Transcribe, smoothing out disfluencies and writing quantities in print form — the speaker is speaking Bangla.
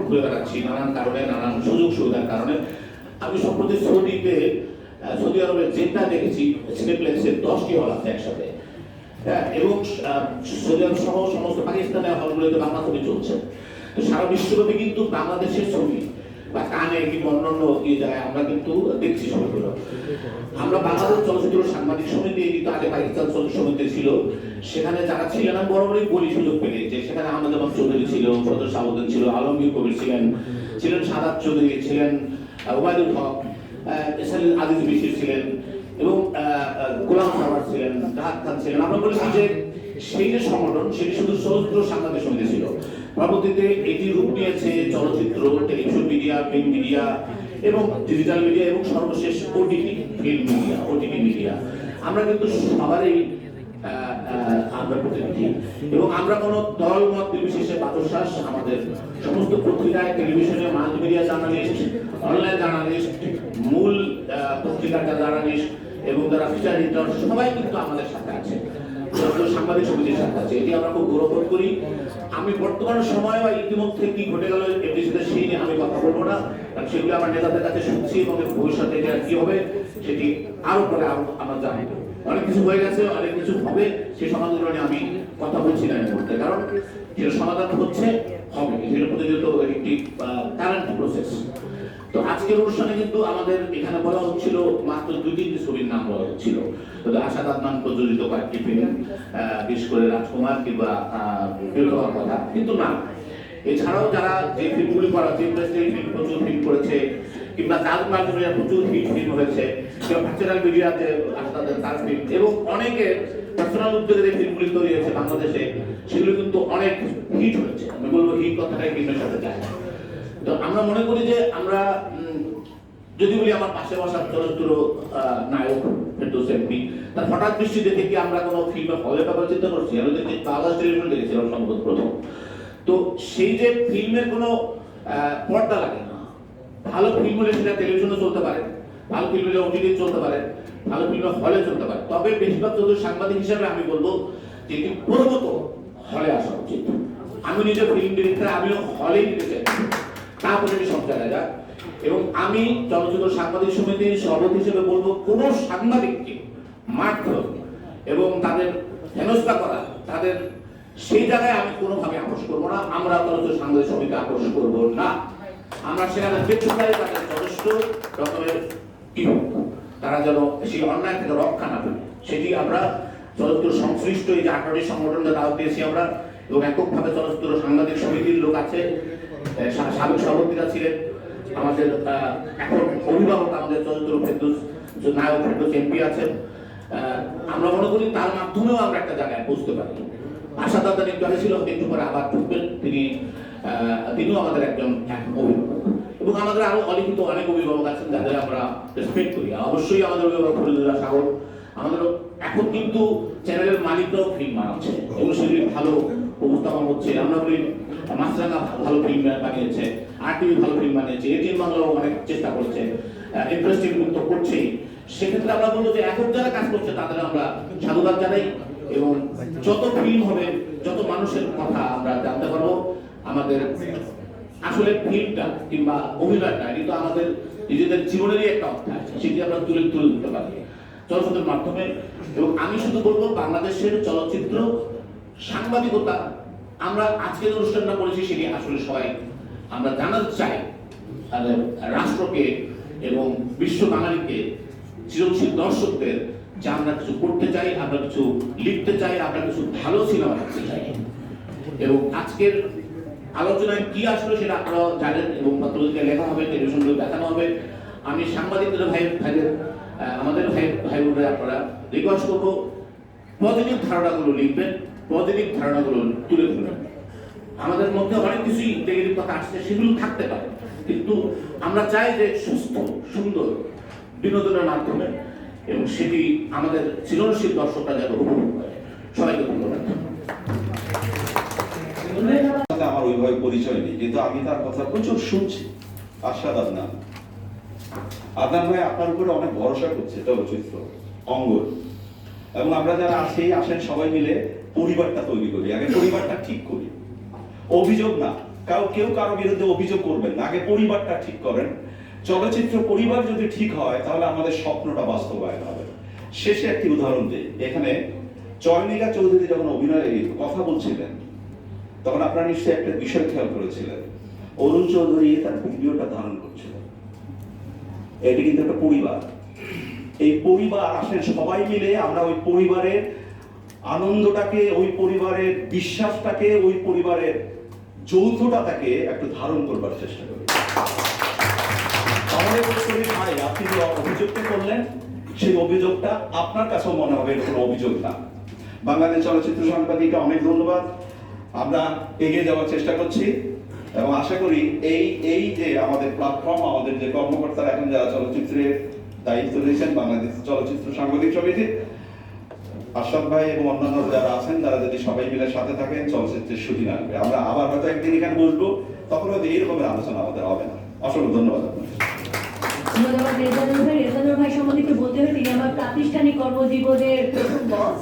ঘুরে বেড়াচ্ছি নানান কারণে, নানান সুযোগ সুবিধার কারণে। আমি সম্প্রতি সৌদি আরবে জেদ্দা দেখেছি সিনেপ্লেক্সের 10টি হল আছে একসাথে, এবং সৌদি আরব সহ সমস্ত পাকিস্তানের হলগুলোতে বাংলা ছবি চলছে। তো সারা বিশ্বব্যাপী কিন্তু বাংলাদেশের ছবি বা কানে কিংবা অন্যান্য জায়গায় আমরা কিন্তু দেখছি ছবিগুলো। আমরা বাংলাদেশ চলচ্চিত্র সাংবাদিক সমিতি কিন্তু আগে পাকিস্তান চলচ্চিত্র সমিতি ছিল, সেখানে যারা ছিলেন আমি বরাবরই বলি সুযোগ পেলে যে সেখানে আহমেদ আহমদ চৌধুরী ছিল, সদর সাবুদ্দিন ছিল, আলমগীর কবির ছিলেন সাদাত চৌধুরী ছিলেন, ওবায়দুল হক, আজিজ বিশির ছিলেন, এবং গোলাম সারওয়ার ছিলেন, জাহাদ খান ছিলেন। আমরা বলেছি যে সেই যে সংগঠন সেটি শুধু চলচ্চিত্র সাংবাদিক সমিতি ছিল। পরবর্তীতে এটি রূপ নিয়েছে চলচ্চিত্র, টেলিভিশন মিডিয়া, প্রিন্ট মিডিয়া এবং ডিজিটাল মিডিয়া এবং সর্বশেষ OTT film media, OTT media. আমরা কিন্তু সবারই আমরা প্রতিনিধি এবং আমরা কোনো দল মত নির্বিশেষে বাতশ্বাস আমাদের সমস্ত পত্রিকায়, টেলিভিশনে, মাল্টিমিডিয়া জার্নালিস্ট, অনলাইন জার্নালিস্ট, মূল পত্রিকার জার্নালিস্ট এবং যারা ফিচার এডিটর সবাই কিন্তু আমাদের সাথে আছে, সাংবাদিক সমিতির সাথে আছে। এটি আমরা খুব গৌরব করি। আমি বর্তমান সময় বা ইতিমধ্যে কি ঘটে গেল এফডিসিতে সেই নিয়ে আমি কথা বলবো না, কারণ সেগুলো আমার নেতাদের কাছে শুনছি এবং ভবিষ্যতে এটা কি হবে সেটি আরো পরে আমরা জানবো। অনেক কিছু হয়ে গেছে, অনেক কিছু হবে, সেই সমাধানগুলো নিয়ে আমি কথা বলছি না এই মুহূর্তে, কারণ সেটা সমাধান হচ্ছে হবে, সেটা প্রতিনিয়ত একটি কারেন্ট প্রসেস। তো আজকের অনুষ্ঠানে কিন্তু আমাদের এখানে বলা হচ্ছিল মাত্র 2-3টি ছবির নাম বলা হচ্ছিল, আশাদ আদনান প্রযোজিত কয়েকটি ফিল্ম, বিশেষ করে রাজকুমার কিংবা বীরবাহার কথা, কিন্তু না, এছাড়াও যারা যে ফিল্মগুলি করা, যে ফিল্ম প্রচুর ফিল্ম করেছে, কিংবা তাজ মার্কেটের প্রচুর হিট ফিল্ম হয়েছে, কিংবা ন্যাচারাল মিডিয়াতে তার ফিল্ম এবং অনেকের পার্সোনাল উদ্যোগে যে ফিল্মগুলি তৈরি হয়েছে বাংলাদেশে, সেগুলো কিন্তু অনেক হিট হয়েছে। আমি বলবো হিট কথাটাই ফিল্মের সাথে যায়। তো আমরা মনে করি যে আমরা যদি বলি আমার পাশে বসা চলচ্চিত্র নায়ক ফেরদৌস এমপি, তার হঠাৎ দৃষ্টি দেখে কি আমরা কোনো ফিল্মে হলের ব্যাপারে চিন্তা করছি? আমি দেখি বাংলাদেশ টেলিভিশন দেখেছিলাম সম্ভবত প্রথম। তো সেই যে ফিল্মের কোনো পর্দা লাগে না, ভালো ফিল্ম হলে সেটা টেলিভিশনে চলতে পারে, ভালো ফিল্ম হলে ওটিটি চলতে পারে, ভালো ফিল্ম হলে চলতে পারে। তবে বেশিরভাগ যদি সাংবাদিক হিসাবে আমি বলবো যে এটি প্রথমত হলে আসা উচিত। আমি নিজে ফিল্ম ডিরেক্টর, আমিও হলেই নিতে চাই, তারপরে আমি সব জায়গায় যাই। এবং আমি চলচ্চিত্র সাংবাদিক সমিতির সভাপতি হিসেবে বলবো, কোন সাংবাদিককে মারধর এবং তাদের হেনস্থা করা, তাদের সেই জায়গায় আমি কোনোভাবে আপোষ করবো না। আমরা চলচ্চিত্র সাংবাদিক সমিতি আপোষ করবো না। আমরা সেখানে দেখতে চাই তাদের যথেষ্ট রকমের কি তারা যেন সেই অন্যায় থেকে রক্ষা না পায়, সেটি আমরা চলচ্চিত্র সংশ্লিষ্ট এই যে 18টি সংগঠনকে দাওয়াত দিয়েছি আমরা, এবং এককভাবে চলচ্চিত্র সাংবাদিক সমিতির লোক আছে, সাবেক সভাপতিরা ছিলেন, আমাদের এখন অভিভাবক আমাদের চলচ্চিত্র ফেরদৌস নায়ক ফেরদৌস এমপি আছেন। আমরা মনে করি তার মাধ্যমেও আমরা একটা জায়গায় বুঝতে পারি। আশা দাদা নির্বাচনে ছিল, একটু পরে আবার ঢুকবেন, তিনিও আমাদের একজন অভিভাবক, এবং আমাদের আরো অলিখিত অনেক অভিভাবক আছেন যাদের আমরা রেসপেক্ট করি। অবশ্যই আমাদের অভিভাবক ফরিদুল্লাহ সাগর, আমাদের এখন কিন্তু চ্যানেলের মালিকরাও ফিল্ম বানাচ্ছে এবং সেগুলি ভালো উপস্থাপন হচ্ছে। আমরা বলি মাছরাঙা ভালো ফিল্ম বানিয়েছে, RTV ভালো ফিল্ম বানিয়েছে, এটিএন বাংলাও অনেক চেষ্টা করছে, ইন্টারেস্টিং তো করছেই। সেক্ষেত্রে আমরা বলবো যে এখন যারা কাজ করছে তাদের আমরা সাধুবাদ জানাই, এবং যত ফিল্ম হবে, যত মানুষের কথা আমরা জানতে পারবো। আমাদের আসলে ফিল্মটা কিংবা অভিনয়টা এটি তো আমাদের নিজেদের জীবনেরই একটা অধ্যায়, সেটি আমরা তুলে ধরতে পারি চলচ্চিত্রের মাধ্যমে। এবং আমি শুধু বলবো, বাংলাদেশের চলচ্চিত্র সাংবাদিকতা আমরা আজকের অনুষ্ঠানটা করেছি, সেটি আসলে সবাই আমরা জানাতে চাই রাষ্ট্রকে এবং বিশ্ব বাঙালিকে, সৃজনশীল দর্শকদের, যে আমরা কিছু করতে চাই, আমরা কিছু লিখতে চাই, আমরা কিছু ভালো সিনেমা দেখতে চাই। এবং আজকের আলোচনায় কি আসলে সেটা আপনারা জানেন, এবং পত্রিকায় লেখা হবে, টেলিভিশনগুলো দেখানো হবে। আমি সাংবাদিকদের ভাইদের আমাদের ভাই বোনরা আপনারা রিকোয়েস্ট করবো, পজিটিভ ধারণাগুলো লিখবেন, পজিটিভ ধারণাগুলো তুলে ধরবেন। আমাদের মধ্যে অনেক কিছুই নেগেটিভ কথা আসছে, সেগুলো থাকতে পারে, কিন্তু আমরা চাই যে সুস্থ সুন্দর বিনোদনের মাধ্যমে, এবং সেটি আমাদের সৃজনশীল দর্শকরা যেন উপভোগ করে। সবাইকে ধন্যবাদ। আমার ওইভাবে পরিচয় নেই, কিন্তু আমি তার কথা প্রচুর শুনছি। আশাদ আদনান ভাই আপনার উপরে অনেক ভরসা করছে চলচ্চিত্র অঙ্গন, এবং আমরা যারা আছি আসেন সবাই মিলে পরিবারটা তৈরি করি, আগে পরিবারটা ঠিক করি। অভিযোগ না, কেউ কারো বিরুদ্ধে অভিযোগ করবেন না, আগে পরিবারটা ঠিক করেন। চলচ্চিত্র পরিবার যদি ঠিক হয় তাহলে আমাদের স্বপ্নটা বাস্তবায়ন হবে। শেষে একটি উদাহরণ দিই, এখানে চয়নিকা চৌধুরী যখন অভিনয় কথা বলছিলেন তখন আপনারা নিশ্চয়ই একটা বিষয় খেয়াল করেছিলেন, অরুণ চৌধুরী তার ভিডিওটা ধারণ করছিলেন। এটি কিন্তু একটা পরিবার, এই পরিবার আসেন সবাই মিলে আমরা ওই পরিবারের আনন্দটাকে, ওই পরিবারের বিশ্বাসটাকে, ওই পরিবারের যৌথতাটাকে একটু ধারণ করবার চেষ্টা করি। আমাদের ভাই আপনি যে অভিযোগটা করলেন সেই অভিযোগটা আপনার কাছেও মনে হবে কোনো অভিযোগ না। বাংলাদেশ চলচ্চিত্র সাংবাদিককে অনেক ধন্যবাদ। আমরা এগিয়ে যাওয়ার চেষ্টা করছি এবং আশা করি এই যে আমাদের প্ল্যাটফর্ম, আমাদের যে কর্মকর্তারা এখন যারা চলচ্চিত্রের দায়িত্ব দিয়েছেন বাংলাদেশ চলচ্চিত্র সাংবাদিক সমিতি, আশরাফ ভাই এবং অন্যান্য যারা আছেন তারা যদি সবাই মিলে সাথে থাকেন চলচ্চিত্রের শুটিং আসবে। আমরা আবার হয়তো একদিন এখানে বসবো, তখন হয়তো এইরকমের আলোচনা আমাদের হবে না। অসংখ্য ধন্যবাদ আপনাকে। ধন্যবাদ রেজানুর ভাই। রেজানুর ভাই সম্বন্ধে বলতে হবে তিনি আমার প্রাতিষ্ঠানিক কর্মজীবনের প্রথম বস।